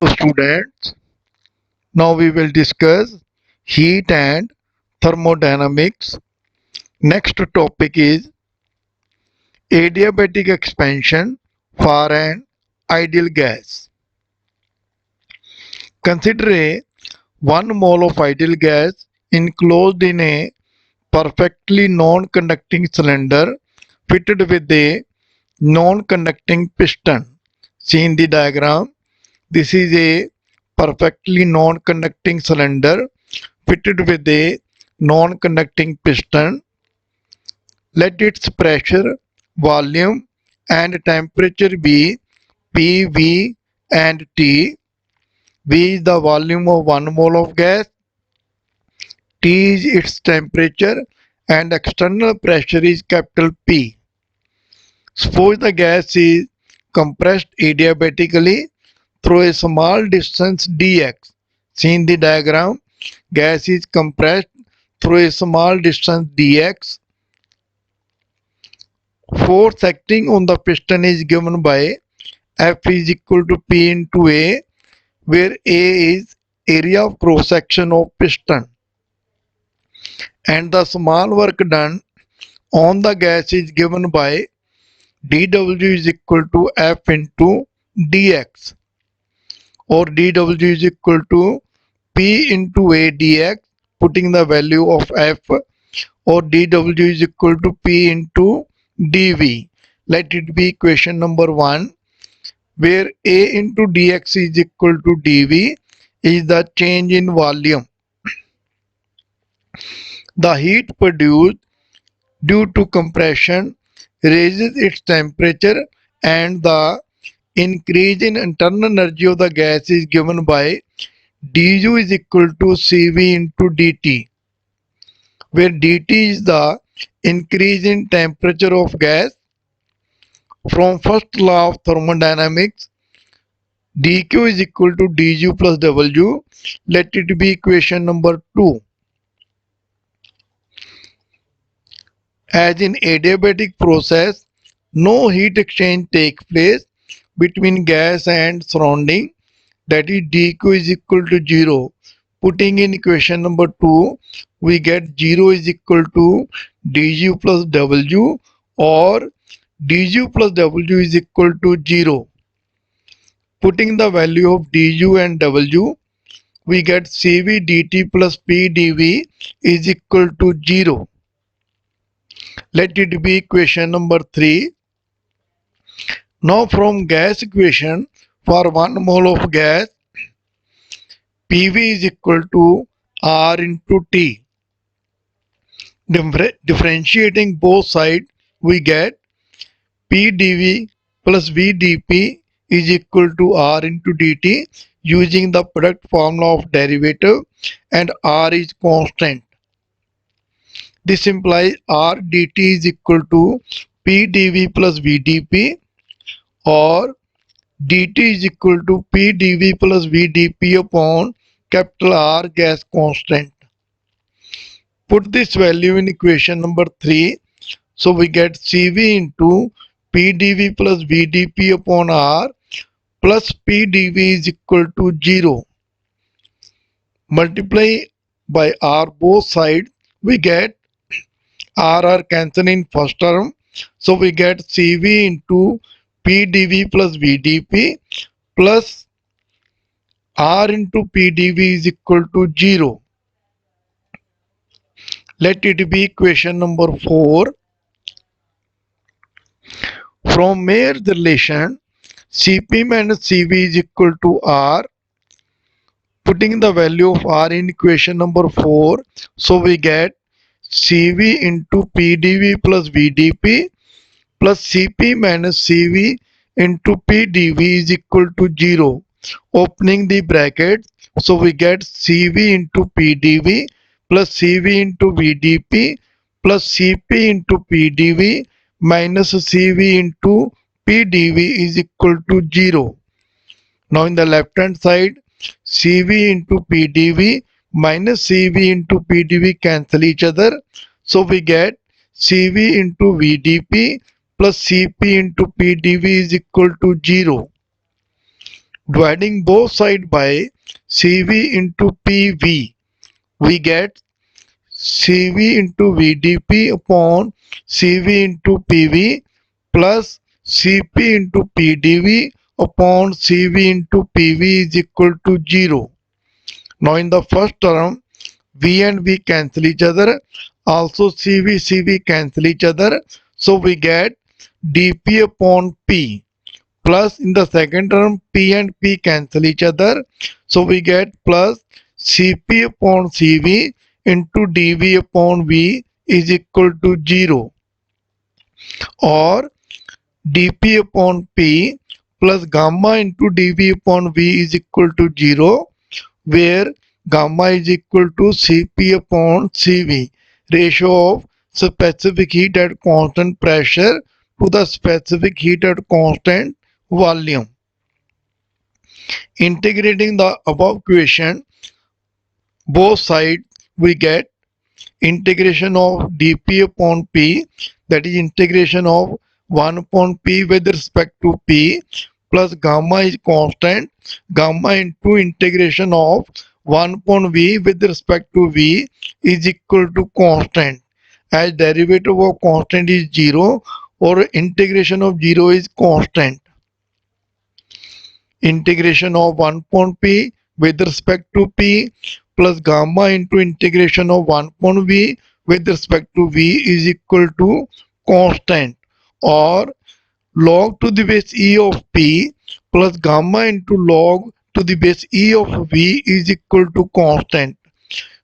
Students, now we will discuss heat and thermodynamics. Next topic is adiabatic expansion for an ideal gas. Consider a 1 mole of ideal gas enclosed in a perfectly non-conducting cylinder fitted with a non-conducting piston. See in the diagram, this is a perfectly non-conducting cylinder fitted with a non-conducting piston. Let its pressure, volume and temperature be P, V and T. V is the volume of 1 mole of gas, T is its temperature and external pressure is capital P. Suppose the gas is compressed adiabatically through a small distance dx. See in the diagram, gas is compressed through a small distance dx. Force acting on the piston is given by F is equal to P into A, where A is area of cross section of piston, and the small work done on the gas is given by dW is equal to F into dx, or dW is equal to P into A dx, putting the value of F, or dW is equal to P into dV. Let it be equation number 1, where A into dx is equal to dV is the change in volume. The heat produced due to compression raises its temperature, and the increase in internal energy of the gas is given by du is equal to Cv into dt, where dt is the increase in temperature of gas. From first law of thermodynamics, dq is equal to du plus w. Let it be equation number 2. As in adiabatic process, no heat exchange takes place between gas and surrounding, that is dq is equal to 0. Putting in equation number 2, we get 0 is equal to du plus w, or du plus w is equal to 0. Putting the value of du and w, we get Cv dt plus P dV is equal to 0. Let it be equation number 3. Now from gas equation, for 1 mole of gas, PV is equal to R into T. Differentiating both sides, we get P dV plus V dP is equal to R into dt using the product formula of derivative, and R is constant. This implies R dt is equal to P dV plus V dP, or dt is equal to P dV plus V dP upon capital R gas constant. Put this value in equation number 3. So we get Cv into P dV plus V dP upon R plus P dV is equal to 0. Multiply by R both sides, we get R cancel in first term. So we get Cv into P dV plus V dP plus R into P dV is equal to 0. Let it be equation number 4. From Mayer's relation, Cp minus Cv is equal to R. Putting the value of R in equation number 4, so we get Cv into P dV plus V dP plus Cp minus Cv into P dV is equal to 0. Opening the bracket, so we get Cv into P dV plus Cv into V dP plus Cp into P dV minus Cv into P dV is equal to 0. Now in the left hand side, Cv into P dV minus Cv into P dV cancel each other. So we get Cv into V dP plus Cp into P dV is equal to 0. Dividing both sides by CV into PV, we get CV into VDP upon CV into PV plus CP into PDV upon CV into PV is equal to 0. Now in the first term, V and V cancel each other. Also CV cancel each other. So we get dP upon P. Plus in the second term, P and P cancel each other. So we get plus Cp upon Cv into dV upon V is equal to 0, or dP upon P plus gamma into dV upon V is equal to 0, where gamma is equal to Cp upon Cv, ratio of specific heat at constant pressure to the specific heat at constant volume. Integrating the above equation, both sides, we get integration of dP upon P, that is integration of 1 upon P with respect to P, plus gamma is constant, gamma into integration of 1 upon V with respect to V is equal to constant, as derivative of constant is 0 or integration of 0 is constant. Integration of 1 upon P with respect to P plus gamma into integration of 1 upon V with respect to V is equal to constant, or log to the base E of P plus gamma into log to the base E of V is equal to constant,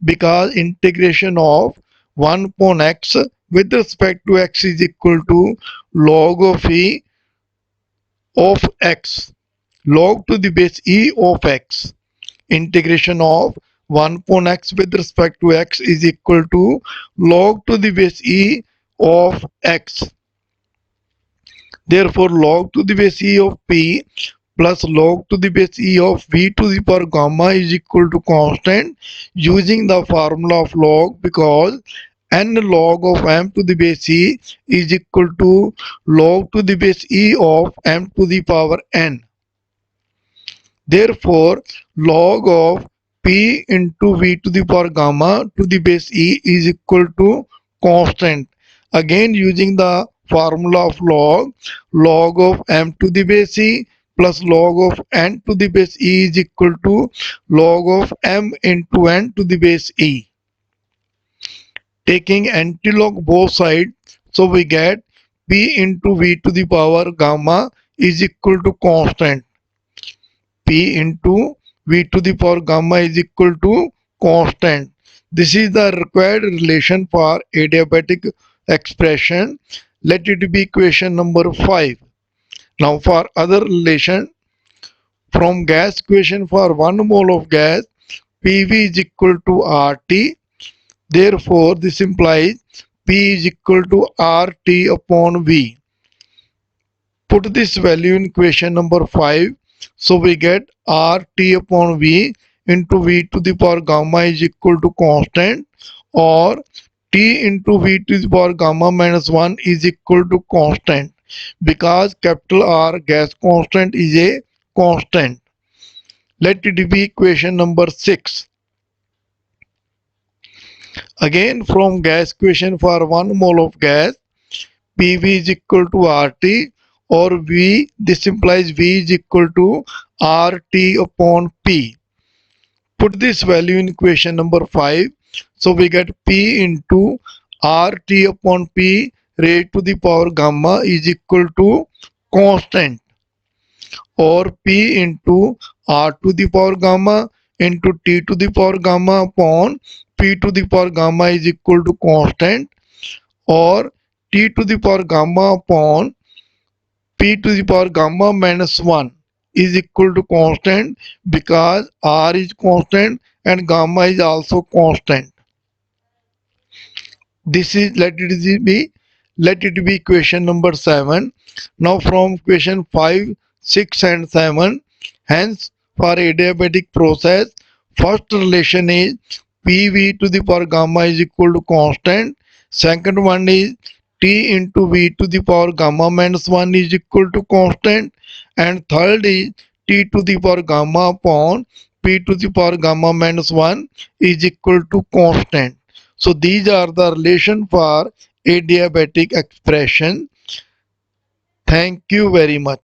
because integration of 1 upon x with respect to x is equal to log of E of x, log to the base E of x. Integration of 1 upon x with respect to x is equal to log to the base E of x. Therefore, log to the base E of P plus log to the base E of V to the power gamma is equal to constant, using the formula of log, because n log of m to the base E is equal to log to the base E of m to the power n. Therefore, log of P into V to the power gamma to the base E is equal to constant. Again, using the formula of log, log of m to the base E plus log of n to the base E is equal to log of m into n to the base E. Taking antilog both sides, so we get P into V to the power gamma is equal to constant. P into V to the power gamma is equal to constant. This is the required relation for adiabatic expression. Let it be equation number 5. Now for other relation, from gas equation, for 1 mole of gas, PV is equal to RT. Therefore, this implies P is equal to RT upon V. Put this value in equation number 5. So we get RT upon V into V to the power gamma is equal to constant, or T into V to the power gamma minus 1 is equal to constant, because capital R gas constant is a constant. Let it be equation number 6. Again, from gas equation, for 1 mole of gas, PV is equal to RT, or V, this implies V is equal to RT upon P. Put this value in equation number 5. So we get P into RT upon P raised to the power gamma is equal to constant, or P into R to the power gamma into T to the power gamma upon P to the power gamma is equal to constant, or T to the power gamma upon P to the power gamma minus 1 is equal to constant, because R is constant and gamma is also constant. This is let it be equation number 7. Now from equation 5, 6 and 7, hence for adiabatic process, first relation is PV to the power gamma is equal to constant. Second one is T into V to the power gamma minus 1 is equal to constant. And third is T to the power gamma upon P to the power gamma minus 1 is equal to constant. So these are the relation for adiabatic expression. Thank you very much.